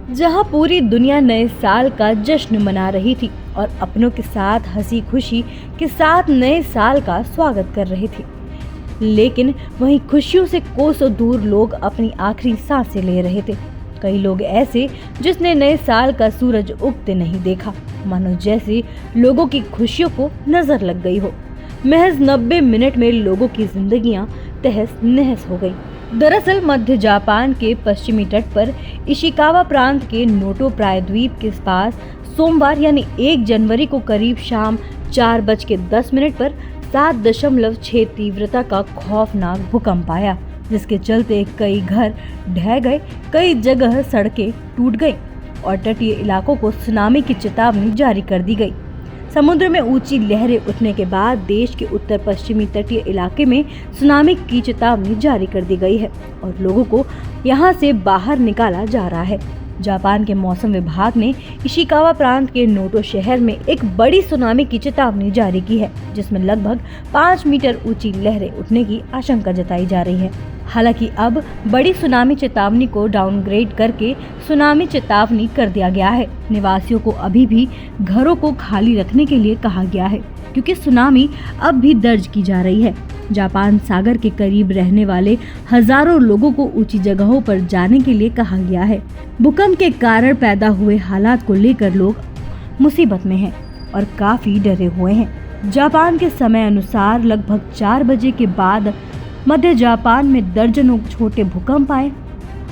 जहां पूरी दुनिया नए साल का जश्न मना रही थी और अपनों के साथ हंसी खुशी के साथ नए साल का स्वागत कर रहे थे, लेकिन वहीं खुशियों से कोसों दूर लोग अपनी आखिरी सांसें ले रहे थे। कई लोग ऐसे जिसने नए साल का सूरज उगते नहीं देखा, मानो जैसे लोगों की खुशियों को नजर लग गई हो। महज 90 मिनट में लोगों की जिंदगियां तहस नहस हो गई। दरअसल मध्य जापान के पश्चिमी तट पर इशिकावा प्रांत के नोटो प्रायद्वीप के पास सोमवार यानी 1 जनवरी को करीब शाम 4:10 पर 7.6 तीव्रता का खौफनाक भूकंप आया, जिसके चलते कई घर ढह गए, कई जगह सड़कें टूट गईं और तटीय इलाकों को सुनामी की चेतावनी जारी कर दी गई। समुद्र में ऊंची लहरें उठने के बाद देश के उत्तर पश्चिमी तटीय इलाके में सुनामी की चेतावनी जारी कर दी गई है और लोगों को यहां से बाहर निकाला जा रहा है। जापान के मौसम विभाग ने इशिकावा प्रांत के नोटो शहर में एक बड़ी सुनामी की चेतावनी जारी की है, जिसमें लगभग 5 मीटर ऊंची लहरें उठने की आशंका जताई जा रही है। हालांकि अब बड़ी सुनामी चेतावनी को डाउनग्रेड करके सुनामी चेतावनी कर दिया गया है। निवासियों को अभी भी घरों को खाली रखने के लिए कहा गया है, क्योंकि सुनामी अब भी दर्ज की जा रही है। जापान सागर के करीब रहने वाले हजारों लोगों को ऊंची जगहों पर जाने के लिए कहा गया है। भूकंप के कारण पैदा हुए हालात को लेकर लोग मुसीबत में हैं और काफी डरे हुए हैं। जापान के समय अनुसार लगभग 4 बजे के बाद मध्य जापान में दर्जनों छोटे भूकंप आए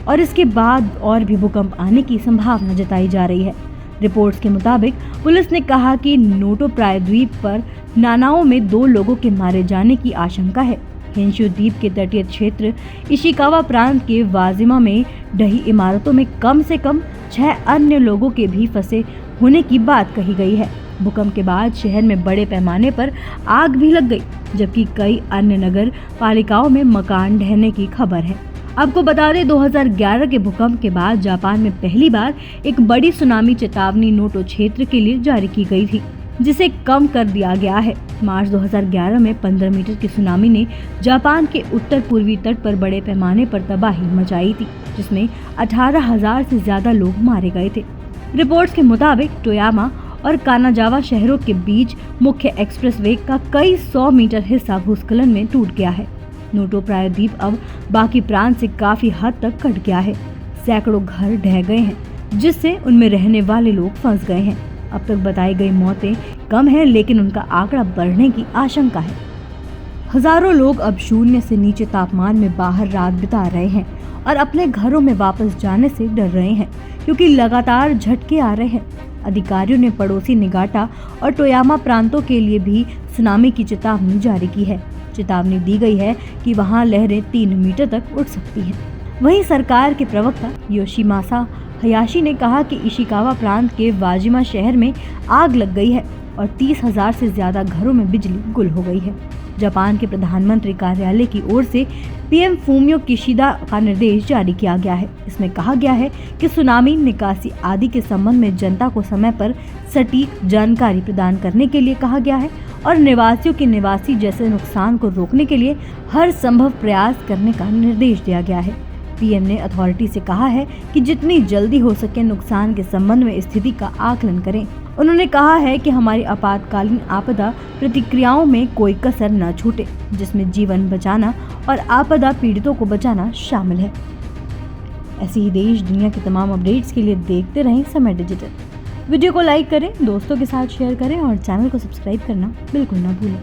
और इसके बाद और भी भूकंप आने की संभावना जताई जा रही है। रिपोर्ट्स के मुताबिक पुलिस ने कहा कि नोटो प्रायद्वीप पर नानाओ में 2 लोगों के मारे जाने की आशंका है। हिंशु द्वीप के तटीय क्षेत्र इशिकावा प्रांत के वाजिमा में ढही इमारतों में कम से कम 6 अन्य लोगों के भी फंसे होने की बात कही गई है। भूकंप के बाद शहर में बड़े पैमाने पर आग भी लग गई, जबकि कई अन्य नगर पालिकाओं में मकान ढहने की खबर है। आपको बता दें, 2011 के भूकंप के बाद जापान में पहली बार एक बड़ी सुनामी चेतावनी नोटो क्षेत्र के लिए जारी की गई थी, जिसे कम कर दिया गया है। मार्च 2011 में 15 मीटर की सुनामी ने जापान के उत्तर पूर्वी तट पर बड़े पैमाने पर तबाही मचाई थी, जिसमें 18,000 से ज्यादा लोग मारे गए थे। रिपोर्ट्स के मुताबिक टोयामा और कानाजावा शहरों के बीच मुख्य एक्सप्रेसवे का कई 100 मीटर हिस्सा भूस्खलन में टूट गया है। नोटो प्रायद्वीप अब बाकी प्रांत से काफी हद तक कट गया है। सैकड़ों घर ढह गए हैं, जिससे उनमें रहने वाले लोग फंस गए हैं। अब तक बताई गई मौतें कम है, लेकिन उनका आंकड़ा बढ़ने की आशंका है। हजारों लोग अब शून्य से नीचे तापमान में बाहर रात बिता रहे हैं और अपने घरों में वापस जाने से डर रहे हैं, क्योंकि लगातार झटके आ रहे हैं। अधिकारियों ने पड़ोसी निगाटा और टोयामा प्रांतों के लिए भी सुनामी की चेतावनी जारी की है। चेतावनी दी गई है कि वहां लहरें 3 मीटर तक उठ सकती हैं। वहीं सरकार के प्रवक्ता योशिमासा हयाशी ने कहा कि इशिकावा प्रांत के वाजिमा शहर में आग लग गई है और 30,000 से ज्यादा घरों में बिजली गुल हो गई है। जापान के प्रधानमंत्री कार्यालय की ओर से पीएम फूमियो किशिदा का निर्देश जारी किया गया है। इसमें कहा गया है कि सुनामी, निकासी आदि के संबंध में जनता को समय पर सटीक जानकारी प्रदान करने के लिए कहा गया है और निवासियों के निवासी जैसे नुकसान को रोकने के लिए हर संभव प्रयास करने का निर्देश दिया गया है। पीएम ने अथॉरिटी से कहा है कि जितनी जल्दी हो सके नुकसान के संबंध में स्थिति का आकलन करें। उन्होंने कहा है कि हमारी आपातकालीन आपदा प्रतिक्रियाओं में कोई कसर न छूटे, जिसमें जीवन बचाना और आपदा पीड़ितों को बचाना शामिल है। ऐसे ही देश दुनिया के तमाम अपडेट्स के लिए देखते रहें समय डिजिटल। वीडियो को लाइक करें, दोस्तों के साथ शेयर करें और चैनल को सब्सक्राइब करना बिल्कुल ना भूलें।